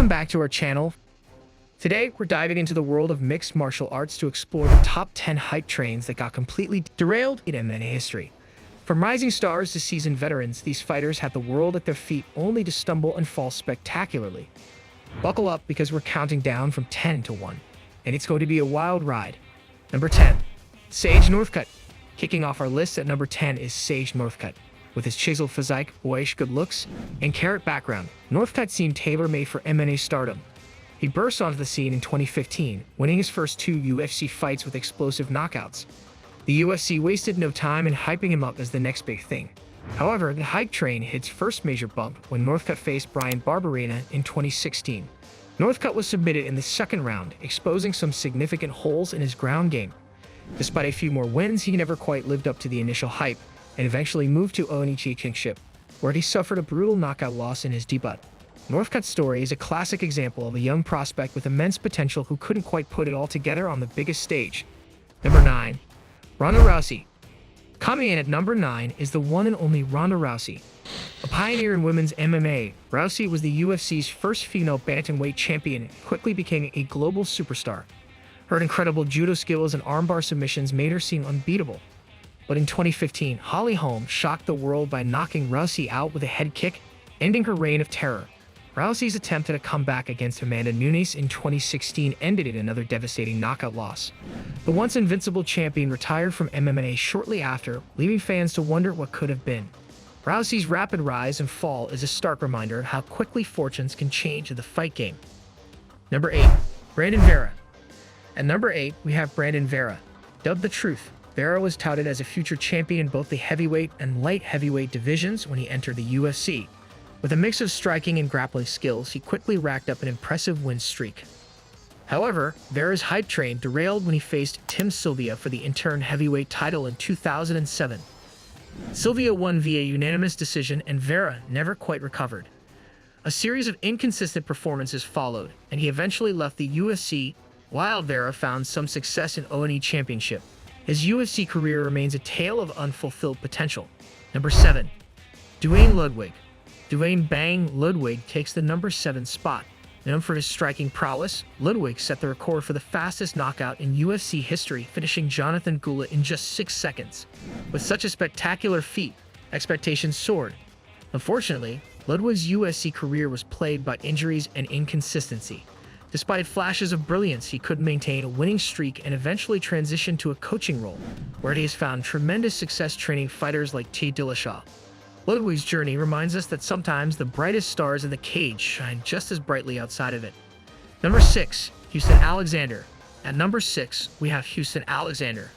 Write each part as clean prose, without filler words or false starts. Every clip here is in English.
Welcome back to our channel. Today, we're diving into the world of mixed martial arts to explore the top 10 hype trains that got completely derailed in MMA history. From rising stars to seasoned veterans, these fighters had the world at their feet only to stumble and fall spectacularly. Buckle up because we're counting down from 10 to 1, and it's going to be a wild ride. Number 10. Sage Northcut. Kicking off our list at number 10 is Sage Northcut. With his chiseled physique, boyish good looks, and carrot background, Northcut seemed tailor-made for MMA stardom. He burst onto the scene in 2015, winning his first 2 UFC fights with explosive knockouts. The UFC wasted no time in hyping him up as the next big thing. However, the hype train hit its first major bump when Northcut faced Bryan Barberena in 2016. Northcut was submitted in the second round, exposing some significant holes in his ground game. Despite a few more wins, he never quite lived up to the initial hype, and eventually moved to ONE Kingship, where he suffered a brutal knockout loss in his debut. Northcut's story is a classic example of a young prospect with immense potential who couldn't quite put it all together on the biggest stage. Number 9. Ronda Rousey. Coming in at number 9 is the one and only Ronda Rousey. A pioneer in women's MMA, Rousey was the UFC's first female bantamweight champion and quickly became a global superstar. Her incredible judo skills and armbar submissions made her seem unbeatable. But in 2015, Holly Holm shocked the world by knocking Rousey out with a head kick, ending her reign of terror. Rousey's attempt at a comeback against Amanda Nunes in 2016 ended in another devastating knockout loss. The once invincible champion retired from MMA shortly after, leaving fans to wonder what could have been. Rousey's rapid rise and fall is a stark reminder of how quickly fortunes can change in the fight game. Number 8. Brandon Vera. At number 8, we have Brandon Vera. Dubbed the Truth, Vera was touted as a future champion in both the heavyweight and light heavyweight divisions when he entered the UFC. With a mix of striking and grappling skills, he quickly racked up an impressive win streak. However, Vera's hype train derailed when he faced Tim Sylvia for the interim heavyweight title in 2007. Sylvia won via unanimous decision, and Vera never quite recovered. A series of inconsistent performances followed, and he eventually left the UFC, while Vera found some success in ONE Championship. His UFC career remains a tale of unfulfilled potential. Number 7. Duane Ludwig. Duane "Bang" Ludwig takes the number 7 spot. Known for his striking prowess, Ludwig set the record for the fastest knockout in UFC history, finishing Jonathan Gula in just 6 seconds. With such a spectacular feat, expectations soared. Unfortunately, Ludwig's UFC career was plagued by injuries and inconsistency. Despite flashes of brilliance, he couldn't maintain a winning streak and eventually transitioned to a coaching role, where he has found tremendous success training fighters like T. Dillashaw. Ludwig's journey reminds us that sometimes the brightest stars in the cage shine just as brightly outside of it. Number 6. Houston Alexander. At number 6, we have Houston Alexander.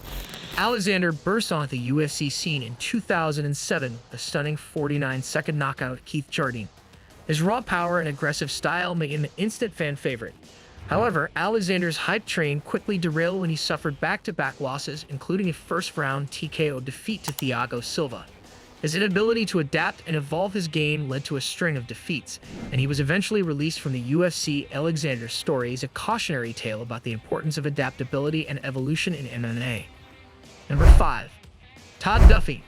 Alexander burst onto the UFC scene in 2007 with a stunning 49-second knockout at Keith Jardine. His raw power and aggressive style made him an instant fan favorite. However, Alexander's hype train quickly derailed when he suffered back-to-back losses, including a first-round TKO defeat to Thiago Silva. His inability to adapt and evolve his game led to a string of defeats, and he was eventually released from the UFC. Alexander's story is a cautionary tale about the importance of adaptability and evolution in MMA. Number 5. Todd Duffy.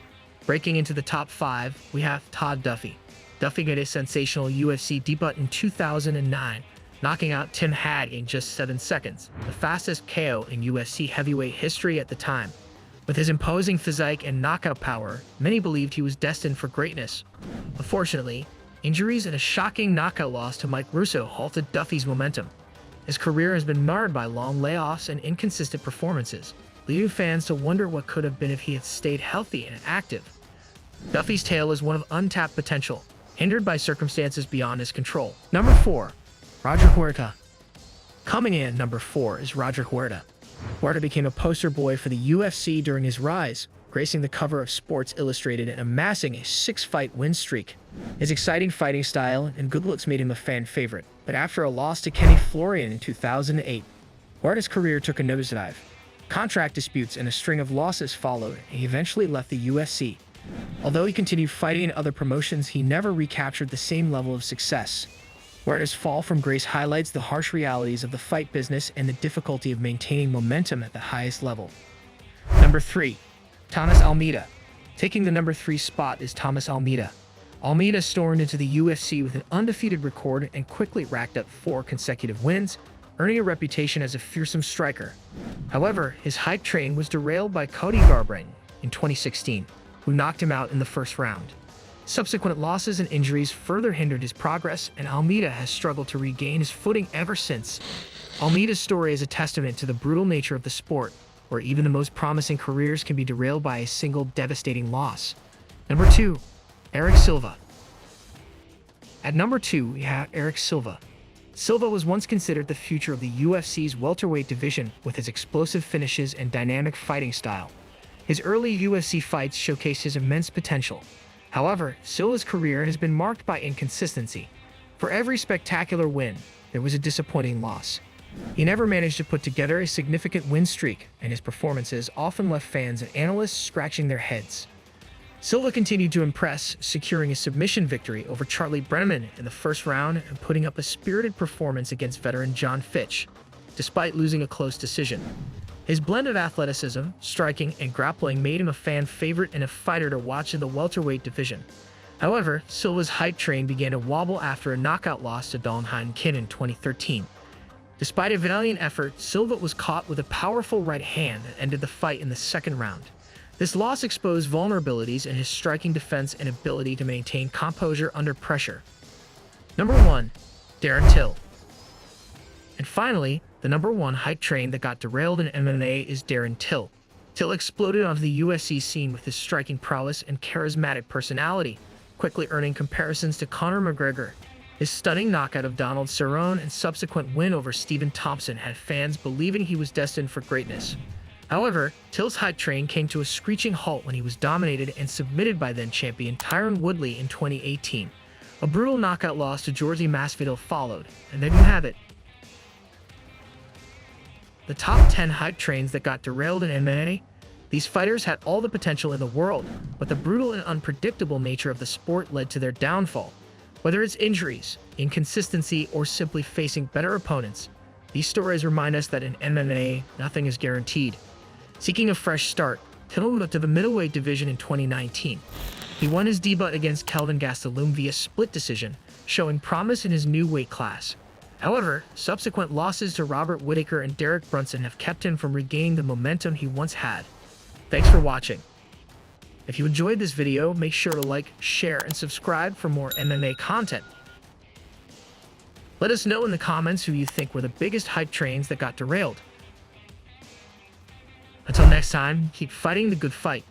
Breaking into the top 5, we have Todd Duffy. Duffy made a sensational UFC debut in 2009, knocking out Tim Had in just 7 seconds, the fastest KO in UFC heavyweight history at the time. With his imposing physique and knockout power, many believed he was destined for greatness. Unfortunately, injuries and a shocking knockout loss to Mike Russo halted Duffy's momentum. His career has been marred by long layoffs and inconsistent performances, leaving fans to wonder what could have been if he had stayed healthy and active. Duffy's tale is one of untapped potential, hindered by circumstances beyond his control. Number 4. Roger Huerta. Coming in at number 4 is Roger Huerta. Huerta became a poster boy for the UFC during his rise, gracing the cover of Sports Illustrated and amassing a 6-fight win streak. His exciting fighting style and good looks made him a fan favorite, but after a loss to Kenny Florian in 2008, Huerta's career took a nosedive. Contract disputes and a string of losses followed, and he eventually left the UFC. Although he continued fighting in other promotions, he never recaptured the same level of success. Huerta's fall from grace highlights the harsh realities of the fight business and the difficulty of maintaining momentum at the highest level. Number 3. Thomas Almeida. Taking the number 3 spot is Thomas Almeida. Almeida stormed into the UFC with an undefeated record and quickly racked up 4 consecutive wins, earning a reputation as a fearsome striker. However, his hype train was derailed by Cody Garbrandt in 2016, who knocked him out in the first round. Subsequent losses and injuries further hindered his progress, and Almeida has struggled to regain his footing ever since. Almeida's story is a testament to the brutal nature of the sport, where even the most promising careers can be derailed by a single devastating loss. Number 2. Eric Silva. At number 2, we have Eric Silva. Silva was once considered the future of the UFC's welterweight division with his explosive finishes and dynamic fighting style. His early UFC fights showcased his immense potential. However, Silva's career has been marked by inconsistency. For every spectacular win, there was a disappointing loss. He never managed to put together a significant win streak, and his performances often left fans and analysts scratching their heads. Silva continued to impress, securing a submission victory over Charlie Brenneman in the first round and putting up a spirited performance against veteran John Fitch, despite losing a close decision. His blend of athleticism, striking, and grappling made him a fan favorite and a fighter to watch in the welterweight division. However, Silva's hype train began to wobble after a knockout loss to Dalton Kin in 2013. Despite a valiant effort, Silva was caught with a powerful right hand that ended the fight in the second round. This loss exposed vulnerabilities in his striking defense and ability to maintain composure under pressure. Number 1. Darren Till. And finally, the number 1 hype train that got derailed in MMA is Darren Till. Till exploded onto the UFC scene with his striking prowess and charismatic personality, quickly earning comparisons to Conor McGregor. His stunning knockout of Donald Cerrone and subsequent win over Stephen Thompson had fans believing he was destined for greatness. However, Till's hype train came to a screeching halt when he was dominated and submitted by then-champion Tyron Woodley in 2018. A brutal knockout loss to Georgie Masvidal followed, and there you have it. The top 10 hype trains that got derailed in MMA. These fighters had all the potential in the world, but the brutal and unpredictable nature of the sport led to their downfall. Whether it's injuries, inconsistency, or simply facing better opponents, these stories remind us that in MMA, nothing is guaranteed. Seeking a fresh start, Till moved up to the middleweight division in 2019. He won his debut against Kelvin Gastelum via split decision, showing promise in his new weight class. However, subsequent losses to Robert Whittaker and Derek Brunson have kept him from regaining the momentum he once had. Thanks for watching. If you enjoyed this video, make sure to like, share, and subscribe for more MMA content. Let us know in the comments who you think were the biggest hype trains that got derailed. Until next time, keep fighting the good fight.